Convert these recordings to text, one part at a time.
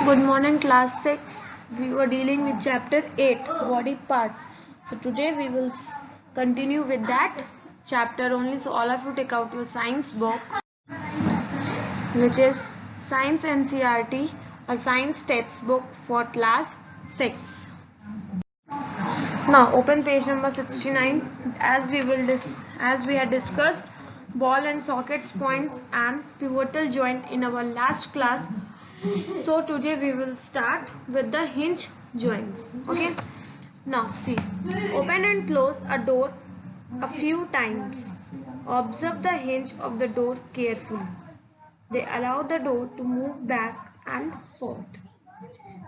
Good morning, class 6. We were dealing with chapter 8, body parts. So today we will continue with that chapter only. So all of you take out your science book, which is Science NCERT, a science textbook for class 6. Now open page number 69. As we had discussed ball and sockets, points and pivotal joint in our last class. So today we will start with the hinge joints. Okay. Now see, open and close a door a few times. Observe the hinge of the door carefully. They allow the door to move back and forth.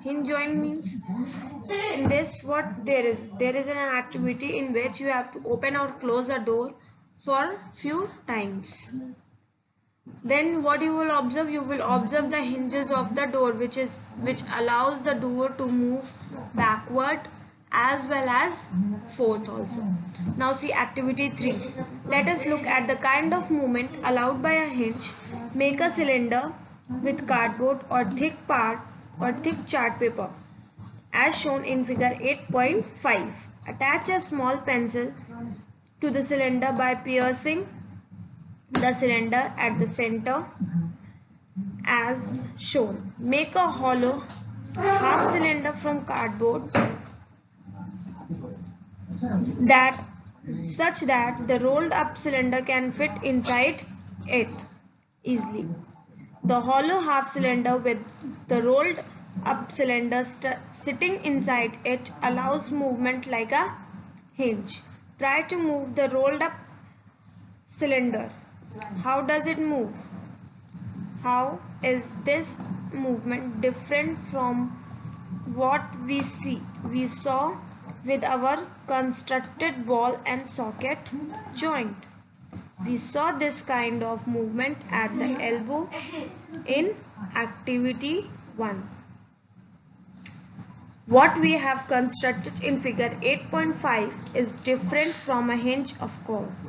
Hinge joint means in this what there is an activity in which you have to open or close a door for few times. Then what you will observe? You will observe the hinges of the door which allows the door to move backward as well as forth also. Now see activity 3. Let us look at the kind of movement allowed by a hinge. Make a cylinder with cardboard or thick chart paper as shown in figure 8.5. Attach a small pencil to the cylinder by piercing the cylinder at the center as shown. Make a hollow half cylinder from cardboard such that the rolled up cylinder can fit inside it easily. The hollow half cylinder with the rolled up cylinder sitting inside it allows movement like a hinge. Try to move the rolled up cylinder. How does it move? How is this movement different from what we saw with our constructed ball and socket joint? We saw this kind of movement at the elbow in activity 1. What we have constructed in figure 8.5 is different from a hinge, of course,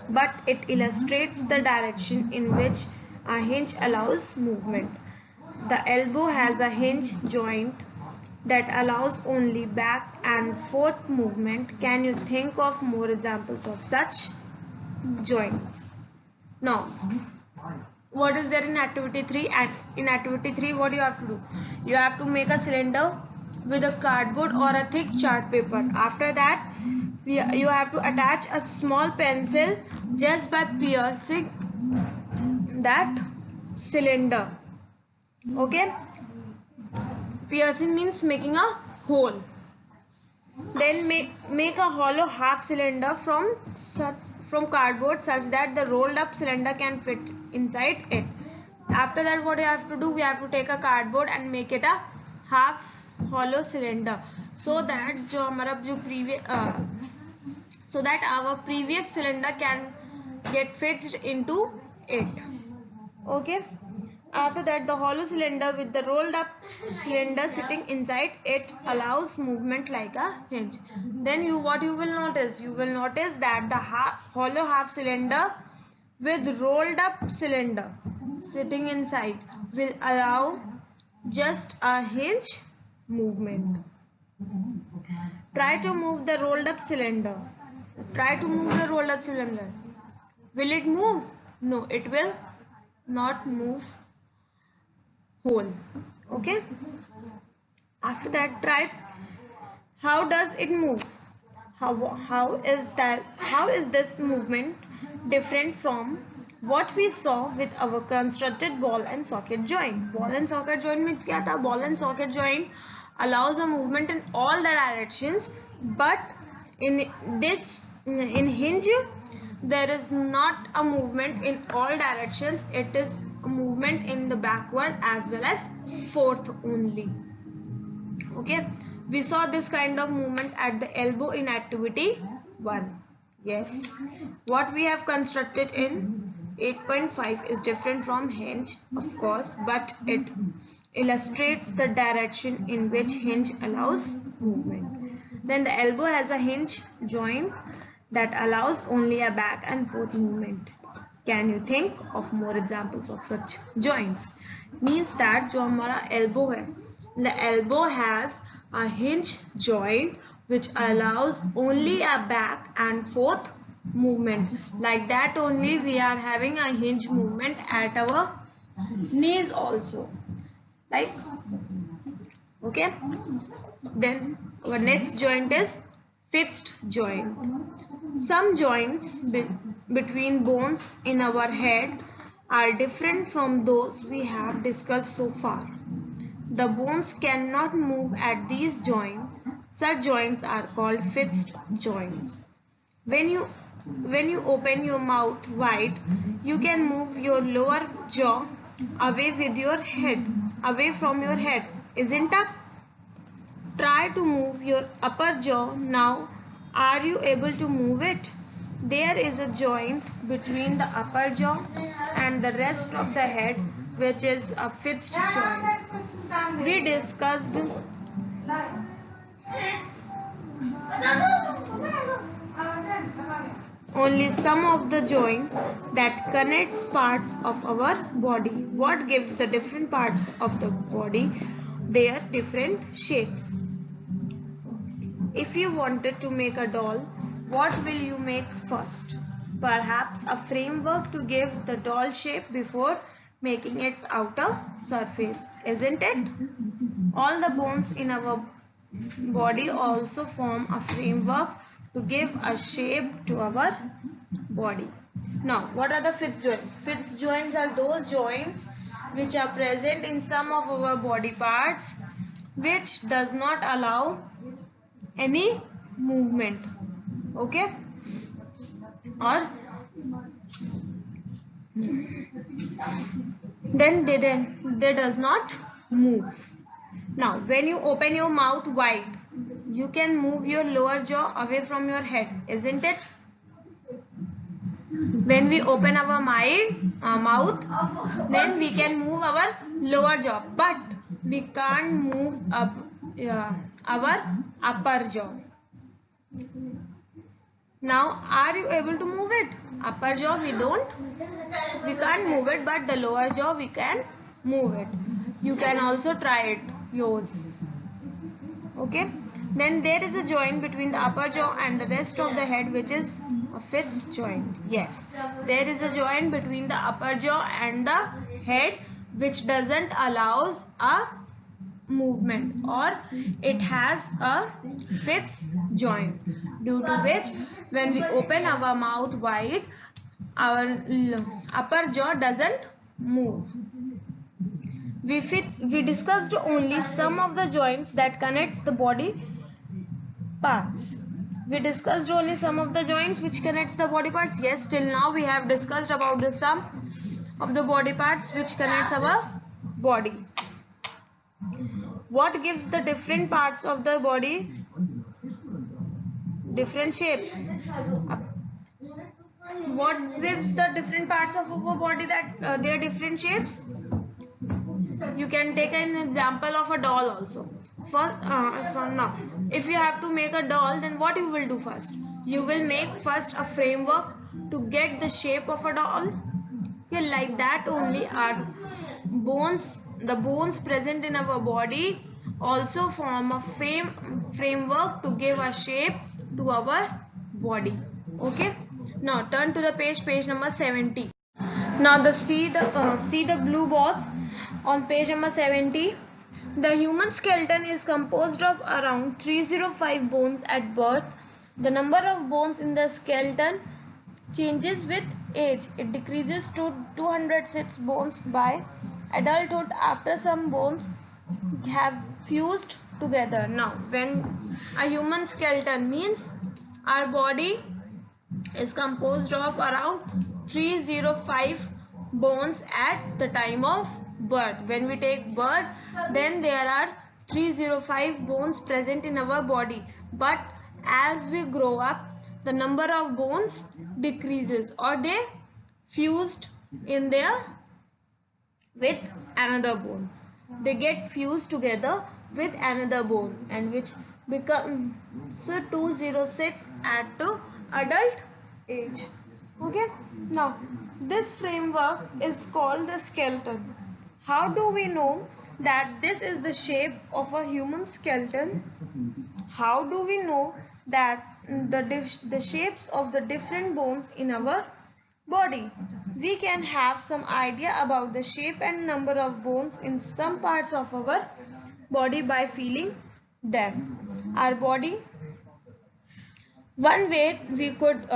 but it illustrates the direction in which a hinge allows movement. The elbow has a hinge joint that allows only back and forth movement. Can you think of more examples of such joints? Now, what is there in activity 3? And in activity 3, what you have to do? You have to make a cylinder with a cardboard or a thick chart paper. After that, you have to attach a small pencil just by piercing that cylinder. Okay, piercing means making a hole. Then make a hollow half cylinder from cardboard such that the rolled up cylinder can fit inside it. After that, what you have to do? We have to take a cardboard and make it a half hollow cylinder so that our previous cylinder can get fixed into it. Okay. After that, the hollow cylinder with the rolled up cylinder sitting inside it allows movement like a hinge. Then what you will notice? You will notice that the hollow half cylinder with rolled up cylinder sitting inside will allow just a hinge movement. Try to move the rolled up cylinder. Will it move? No, it will not move whole. Okay. After that, try how does it move? How is this movement different from what we saw with our constructed ball and socket joint? Ball and socket joint means क्या था? Ball and socket joint allows a movement in all the directions, but in hinge there is not a movement in all directions. It is a movement in the backward as well as forth only. Okay, we saw this kind of movement at the elbow in activity 1. Yes, what we have constructed in 8.5 is different from hinge, of course, but it illustrates the direction in which hinge allows movement. Then the elbow has a hinge joint that allows only a back and forth movement. Can you think of more examples of such joints? Means that जो हमारा elbow है, The elbow has a hinge joint which allows only a back and forth movement. Like that only we are having a hinge movement at our knees also. Like, okay. Then our next joint is fixed joint. Some joints between bones in our head are different from those we have discussed so far. The bones cannot move at these joints. Such joints are called fixed joints. When you open your mouth wide, you can move your lower jaw away from your head, isn't it? Try to move your upper jaw now. Are you able to move it? There is a joint between the upper jaw and the rest of the head which is a fixed joint. We discussed only some of the joints that connects parts of our body. What gives the different parts of the body their different shapes? If you wanted to make a doll, what will you make first? Perhaps a framework to give the doll shape before making its outer surface, isn't it? All the bones in our body also form a framework to give a shape to our body. Now, what are the fixed joints? Fixed joints are those joints which are present in some of our body parts which does not allow any movement, okay, or then they does not move. Now when you open your mouth wide, you can move your lower jaw away from your head, isn't it? When we open our mouth, then we can move our lower jaw, but we can't move up our upper jaw. Now, are you able to move it? Upper jaw we can't move it, but the lower jaw we can move it. You can also try it, yours. Okay. Then there is a joint between the upper jaw and the rest of the head which is a fixed joint. Yes, there is a joint between the upper jaw and the head which doesn't allows a movement, or it has a fixed joint, due to which when we open our mouth wide, our upper jaw doesn't move. We discussed only some of the joints that connects the body parts. We discussed only some of the joints which connects the body parts. Yes, till now we have discussed about the sum of the body parts which connects our body. What gives the different parts of the body different shapes? What gives the different parts of our body that they are different shapes? You can take an example of a doll also. So now, if you have to make a doll, then what you will do first? You will make first a framework to get the shape of a doll. Okay, like that only our bones, the bones present in our body also form a framework to give a shape to our body. Okay. Now turn to the page number 70. Now see the blue box on page number 70. The human skeleton is composed of around 305 bones at birth. The number of bones in the skeleton changes with age. It decreases to 206 bones by adulthood after some bones have fused together. Now, when a human skeleton means our body is composed of around 305 bones at the time of birth. When we take birth, then there are 305 bones present in our body. But as we grow up, the number of bones decreases, or they fused in there with another bone. They get fused together with another bone, and which becomes 206 at the adult age. Okay. Now this framework is called the skeleton. How do we know that this is the shape of a human skeleton? How do we know that the shapes of the different bones in our body? We can have some idea about the shape and number of bones in some parts of our body by feeling them. Our body, one way we could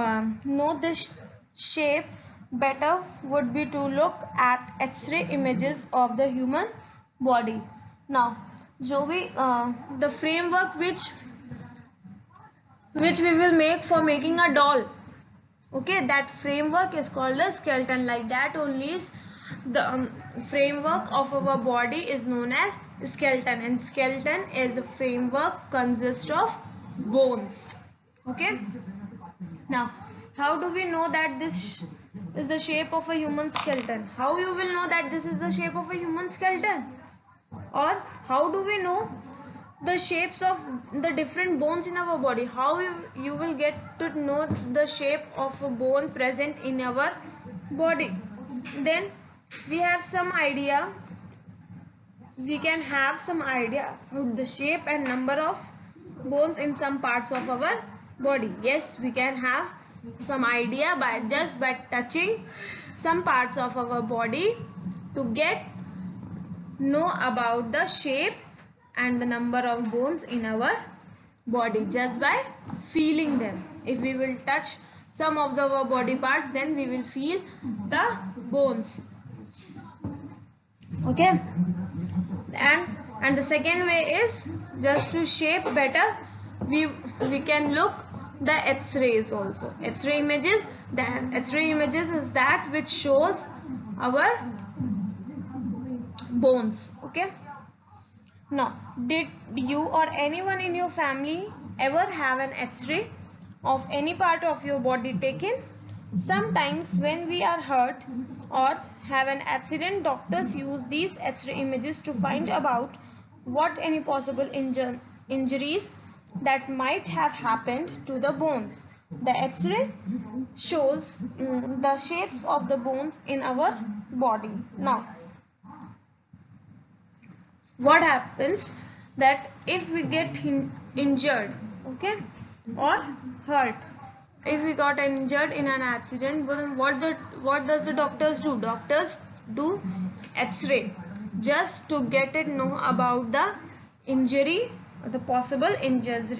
know this shape better would be to look at X-ray images of the human body. Now, the framework which we will make for making a doll, okay, that framework is called a skeleton. Like that only is the framework of our body is known as skeleton, and skeleton is a framework consists of bones. Okay, now how do we know that this is the shape of a human skeleton? How you will know that this is the shape of a human skeleton? Or how do we know the shapes of the different bones in our body? How you will get to know the shape of a bone present in our body? Then we have some idea, we can have some idea of the shape and number of bones in some parts of our body. Yes, we can have some idea by just by touching some parts of our body to get know about the shape and the number of bones in our body just by feeling them. If we will touch some of our body parts, then we will feel the bones. Okay, and the second way is just to shape better, we can look the X-rays also. X-ray images, that X-ray images is that which shows our bones. Okay, now did you or anyone in your family ever have an X-ray of any part of your body taken? Sometimes when we are hurt or have an accident, doctors use these X-ray images to find about what any possible injuries that might have happened to the bones. The X-ray shows the shapes of the bones in our body. Now, what happens that if we get injured, okay, or hurt, if we got injured in an accident, what does the doctors do? Doctors do X-ray just to get it know about the injury, or the possible injuries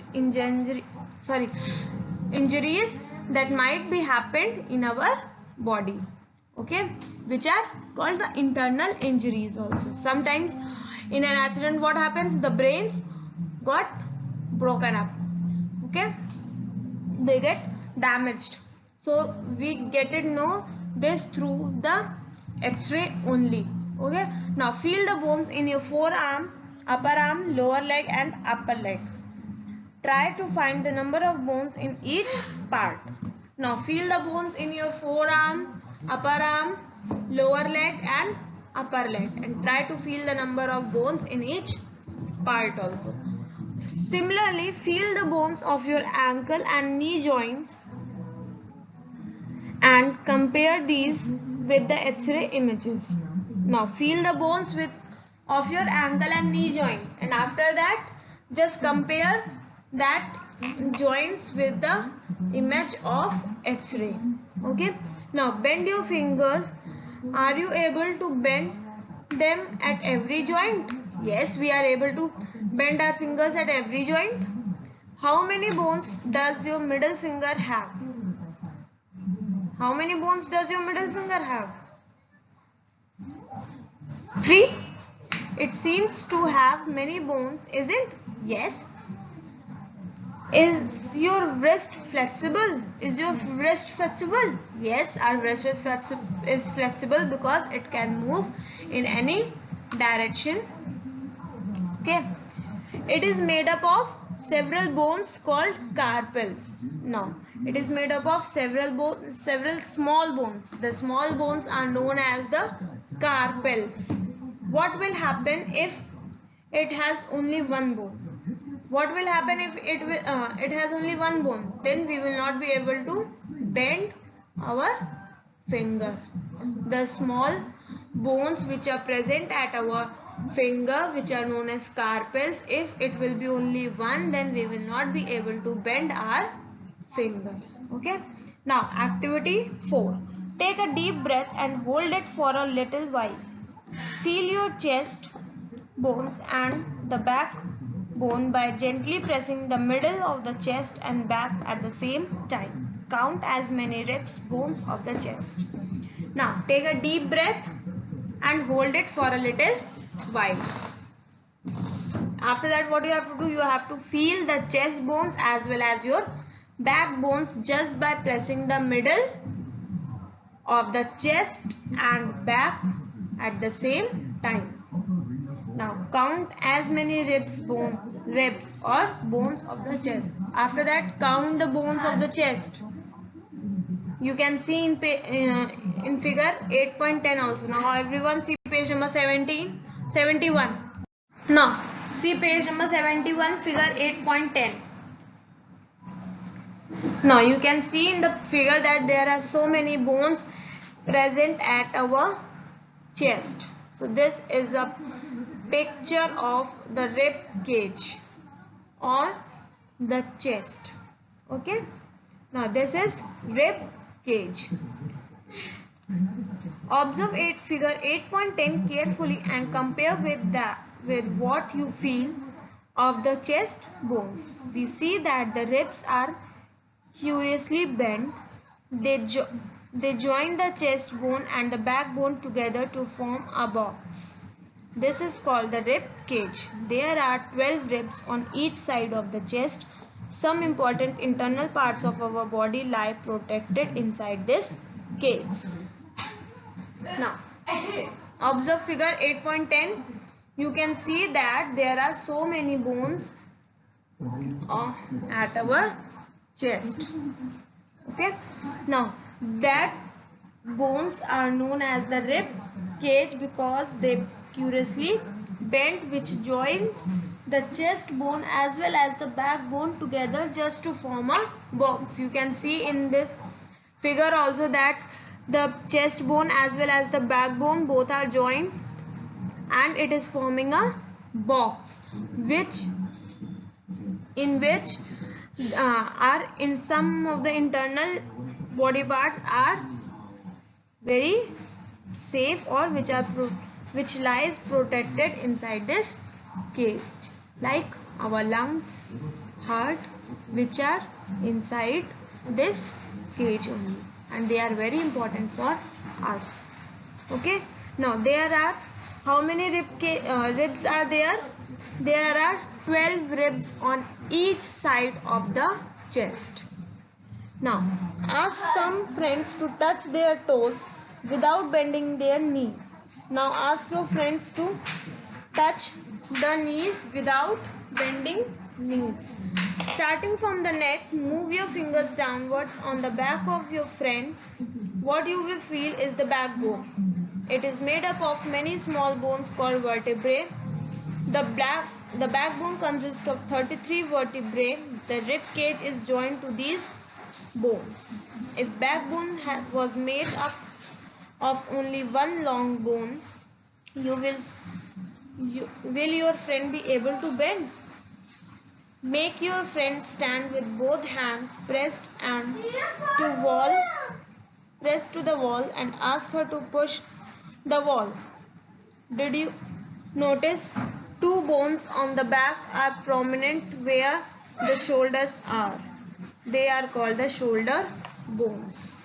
that might be happened in our body, okay, which are called the internal injuries also. Sometimes in an accident, what happens? The brains got broken up, okay, they get damaged. So we get it know this through the X-ray only. Okay, now feel the bones in your forearm, upper arm, lower leg and upper leg. Try to find the number of bones in each part. Now feel the bones in your forearm, upper arm, lower leg and upper leg, and try to feel the number of bones in each part also. Similarly, feel the bones of your ankle and knee joints and compare these with the X-ray images. Now feel the bones of your ankle and knee joints, and after that just compare that joints with the image of X-ray. Okay, now bend your fingers. Are you able to bend them at every joint? Yes, we are able to bend our fingers at every joint. How many bones does your middle finger have? How many bones does your middle finger have? 3. It seems to have many bones, isn't? Yes. Is your wrist flexible? Is your wrist flexible? Yes, our wrist is flexible because it can move in any direction. Okay. It is made up of several bones called carpels. Now, it is made up of several small bones. The small bones are known as the carpels. What will happen if it has only one bone? What will happen if it has only one bone? Then we will not be able to bend our finger. The small bones which are present at our finger, which are known as carpals. If it will be only one, then we will not be able to bend our finger. Okay. Now activity 4. Take a deep breath and hold it for a little while. Feel your chest bones and the back bone by gently pressing the middle of the chest and back at the same time. Count as many ribs bones of the chest. Now take a deep breath and hold it for a little while. After that, what you have to do, you have to feel the chest bones as well as your back bones just by pressing the middle of the chest and back at the same time. Now count as many ribs or bones of the chest. After that, count the bones of the chest. You can see in figure 8.10 also. Now everyone see page number 71. Now see page number 71, figure 8.10. Now you can see in the figure that there are so many bones present at our chest. So this is a picture of the rib cage or the chest. Okay. Now this is rib cage. Observe figure 8.10 carefully and compare with what you feel of the chest bones. We see that the ribs are curiously bent. They join the chest bone and the backbone together to form a box. This is called the rib cage. There are 12 ribs on each side of the chest. Some important internal parts of our body lie protected inside this cage. Now, observe figure 8.10. You can see that there are so many bones at our chest. Okay. Now, that bones are known as the rib cage because they curiously bent, which joins the chest bone as well as the backbone together just to form a box. You can see in this figure also that the chest bone as well as the backbone both are joined and it is forming a box in which some of the internal body parts are very safe or which lies protected inside this cage, like our lungs, heart, which are inside this cage only, and they are very important for us. Okay. Now there are how many ribs are there? There are 12 ribs on each side of the chest. Now ask some friends to touch their toes without bending their knee. Now ask your friends to touch the knees without bending knees. Starting from the neck, move your fingers downwards on the back of your friend. What you will feel is the backbone. It is made up of many small bones called vertebrae. The backbone consists of 33 vertebrae. The rib cage is joined to these bones. If backbone was made up of only one long bone, will your friend be able to bend? Make your friend stand with both hands pressed to the wall and ask her to push the wall. Did you notice two bones on the back are prominent where the shoulders are? They are called the shoulder bones.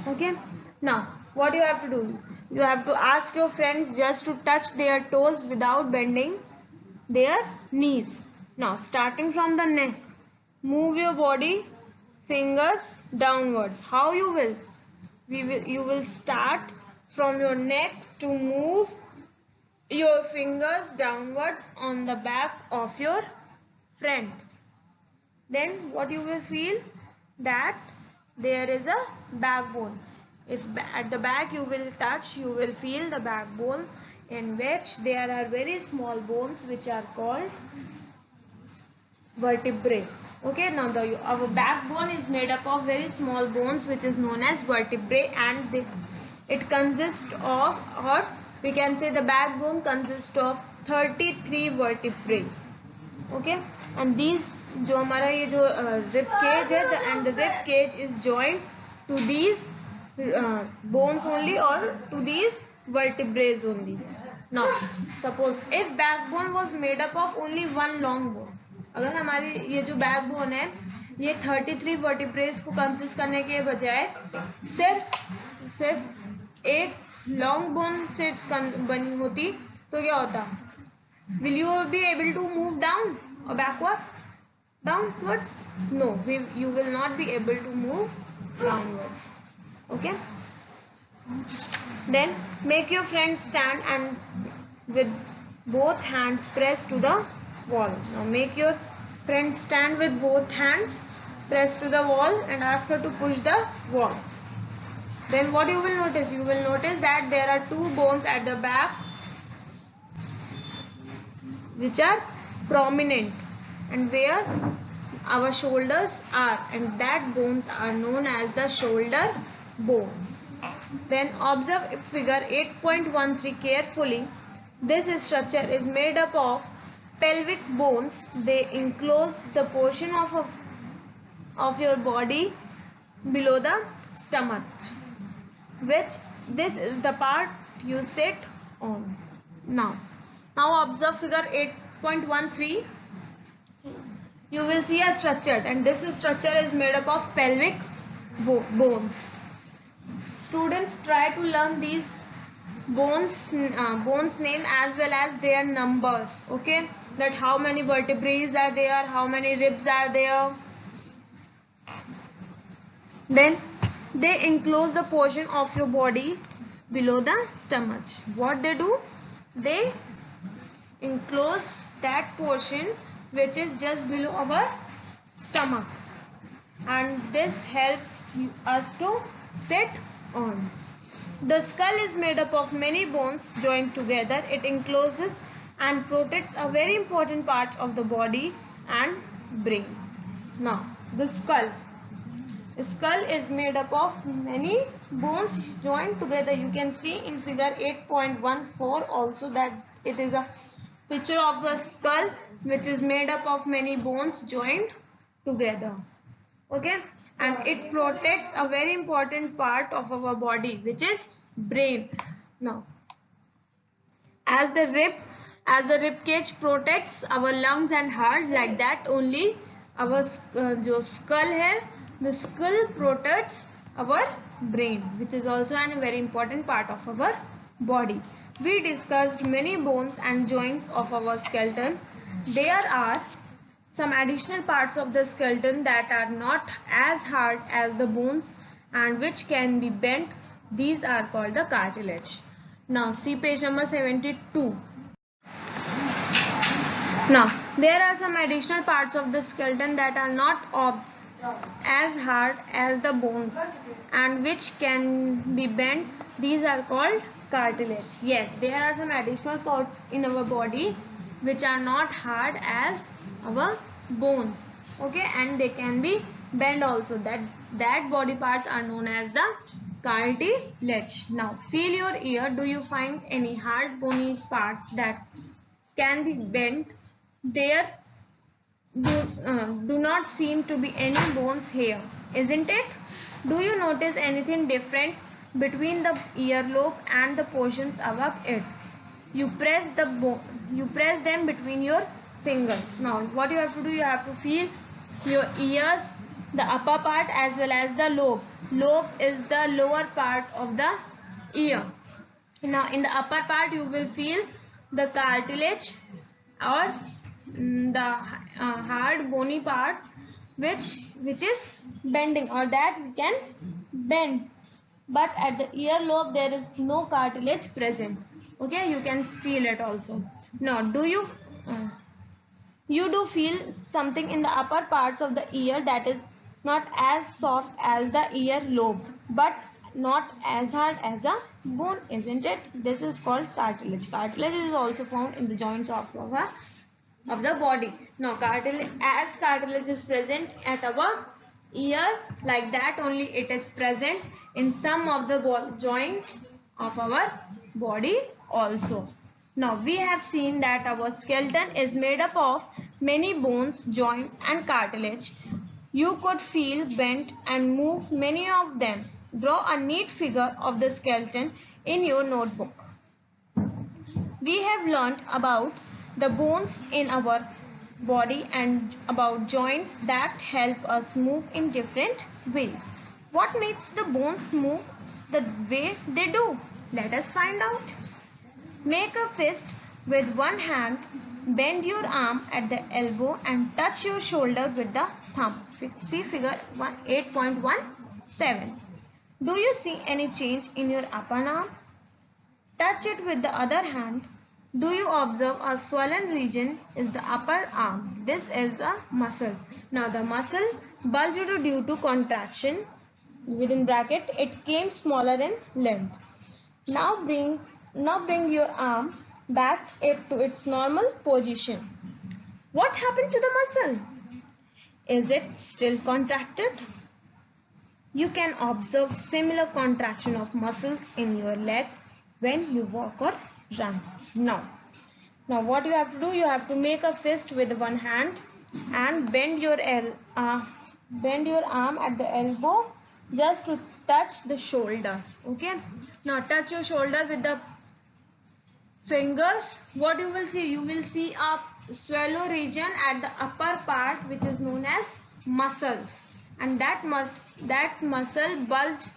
Okay. Now what you have to do? You have to ask your friends just to touch their toes without bending their knees. Now starting from the neck, move your body fingers downwards. How you will? You will start from your neck to move your fingers downwards on the back of your friend. Then what you will feel? That there is a backbone. If at the back you will touch, you will feel the backbone, in which there are very small bones which are called vertebrae. Okay, now our backbone is made up of very small bones which is known as vertebrae, and it consists of we can say the backbone consists of 33 vertebrae. Okay, and these जो हमारा ये जो rib cage है, and the rib cage is joined to these bones only or to these vertebrae only. Now suppose if backbone was made up of only one long bone, अगर हमारी ये जो backbone है ये 33 vertebrae को consist करने के बजाय सिर्फ एक लॉन्ग बोन से बनी होती तो क्या होता? Will you be able to move down or downwards? No, you will not be able to move downwards. Okay. Then make your friend stand and with both hands pressed to the wall. Now make your friend stand with both hands pressed to the wall and ask her to push the wall. Then what you will notice? You will notice that there are two bones at the back which are prominent and where our shoulders are, and that bones are known as the shoulder bones. Then observe figure 8.13 carefully. This structure is made up of pelvic bones. They enclose the portion of your body below the stomach, which this is the part you sit on. Now observe figure 8.13. You will see a structure, and this structure is made up of pelvic bones. Students, try to learn these bones name as well as their numbers. Okay, that how many vertebrae are there, how many ribs are there. Then they enclose the portion of your body below the stomach. What they do? They enclose that portion which is just below our stomach, and this helps us to sit on. The skull is made up of many bones joined together. It encloses and protects a very important part of the body and brain. Now the skull is made up of many bones joined together. You can see in figure 8.14 also that it is a picture of the skull which is made up of many bones joined together. Okay, and it protects a very important part of our body which is brain. Now as the rib cage protects our lungs and heart, like that only our जो skull है, the skull protects our brain, which is also a very important part of our body. We discussed many bones and joints of our skeleton. There are some additional parts of the skeleton that are not as hard as the bones and which can be bent. These are called the cartilage. Now see page number 72. Now there are some additional parts of the skeleton that are not as hard as the bones and which can be bent. These are called cartilage. Yes, there are some additional parts in our body which are not hard as our bones. Okay, and they can be bent also. That body parts are known as the cartilage. Now feel your ear. Do you find any hard bony parts that can be bent? There do not seem to be any bones here, isn't it? Do you notice anything different between the earlobe and the portions above it? You press them between your fingers. Now what you have to do, you have to feel your ears, the upper part as well as the lobe. Lobe is the lower part of the ear. Now in the upper part you will feel the cartilage or the hard bony part which is bending, or that we can bend, but at the earlobe there is no cartilage present. Okay, you can feel it also. Now do you do feel something in the upper parts of the ear that is not as soft as the earlobe but not as hard as a bone, isn't it? This is called cartilage. Cartilage is also found in the joints of the body. Now as cartilage is present at our ear, like that only it is present in some of the joints of our body also. Now we have seen that our skeleton is made up of many bones, joints and cartilage. You could feel, bend and move many of them. Draw a neat figure of the skeleton in your notebook. We have learnt about the bones in our body and about joints that help us move in different ways. What makes the bones move the way they do? Let us find out. Make a fist with one hand, bend your arm at the elbow and touch your shoulder with the thumb. See figure 8.17. Do you see any change in your upper arm? Touch it with the other hand. Do you observe a swollen region is the upper arm? This is a muscle. Now the muscle bulged due to contraction. Within bracket, it came smaller in length. Now bring your arm back to its normal position. What happened to the muscle? Is it still contracted? You can observe similar contraction of muscles in your leg when you walk or run. Now what you have to do, you have to make a fist with one hand and bend your arm at the elbow just to touch the shoulder. Okay, now touch your shoulder with the fingers. What you will see? You will see a swallow region at the upper part which is known as muscles, and that muscle bulged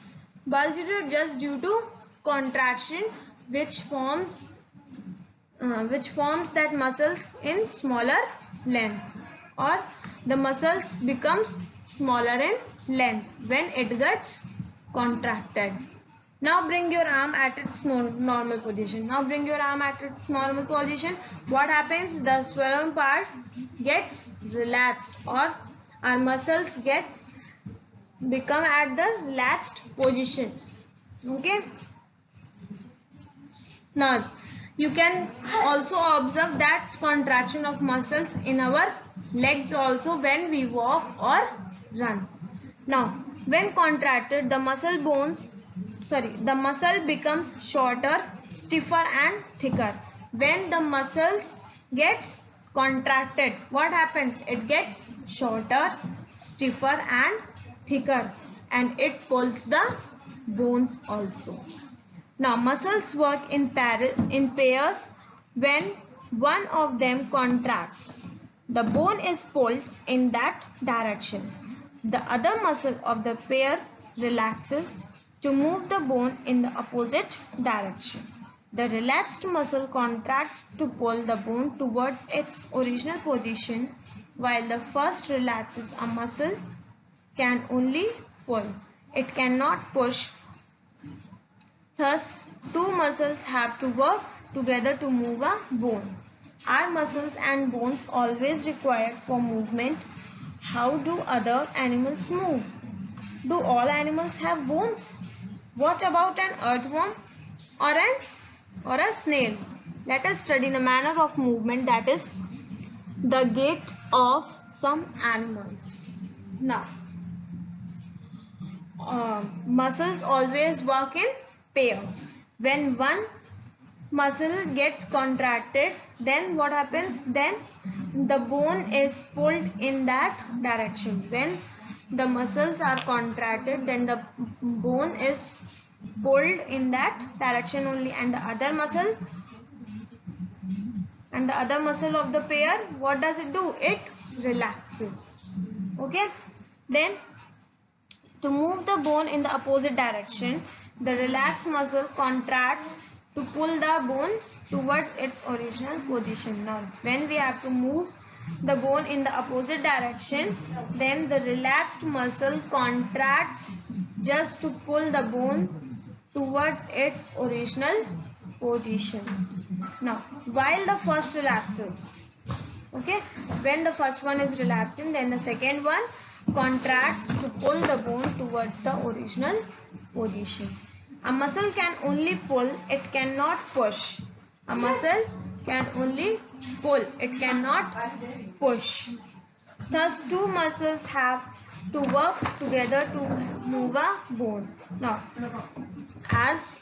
just due to contraction which forms that muscles in smaller length, or the muscles becomes smaller in length when it gets contracted. Now bring your arm at its normal position. What happens? The swollen part gets relaxed, or our muscles become at the relaxed position. Okay. Now you can also observe that contraction of muscles in our legs also when we walk or run. Now when contracted, the muscle becomes shorter, stiffer and thicker. When the muscles gets contracted, what happens? It gets shorter, stiffer and thicker, and it pulls the bones also. Now muscles work in pairs. When one of them contracts, the bone is pulled in that direction. The other muscle of the pair relaxes to move the bone in the opposite direction. The relaxed muscle contracts to pull the bone towards its original position, while the first relaxes. A muscle can only pull, it cannot push. Thus, two muscles have to work together to move a bone. Are muscles and bones always required for movement? How do other animals move? Do all animals have bones? What about an earthworm or a snail? Let us study the manner of movement, that is the gait of some animals. Now, muscles always work in pairs. When one muscle gets contracted, then what happens? Then the bone is pulled in that direction. When the muscles are contracted, then the bone is pulled in that direction only, and the other muscle of the pair, what does it do? It relaxes. Okay, then to move the bone in the opposite direction, the relaxed muscle contracts to pull the bone towards its original position. Now when we have to move the bone in the opposite direction, then the relaxed muscle contracts just to pull the bone towards its original position. Now while the first relaxes, okay, when the first one is relaxing, then the second one contracts to pull the bone towards the original position. A muscle can only pull, it cannot push. A muscle can only pull, it cannot push. Thus, two muscles have to work together to move a bone. Now, as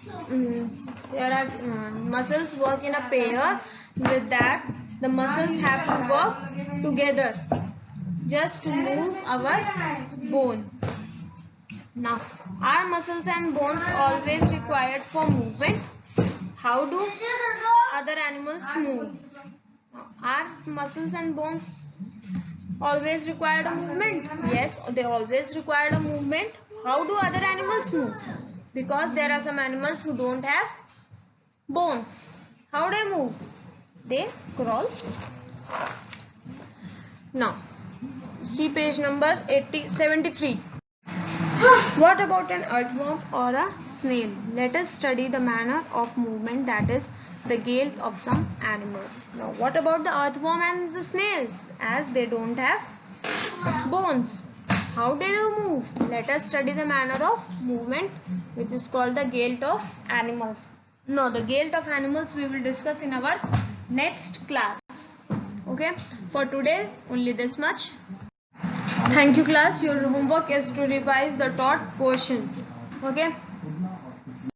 there are muscles work in a pair. With that, the muscles have to work together just to move our bone. Now, are muscles and bones always required for movement? How do other animals move? Are muscles and bones always required a movement? Yes, they always require a movement. How do other animals move? Because there are some animals who don't have bones. How do they move? They crawl. Now, see page number 73. What about an earthworm or a snail? Let us study the manner of movement, that is the gait of some animals. Now, what about the earthworm and the snails? As they don't have bones, how do they move? Let us study the manner of movement, which is called the gait of animals. No, the gait of animals we will discuss in our next class. Okay, for today only this much. Thank you class. Your homework is to revise the taught portion. Okay.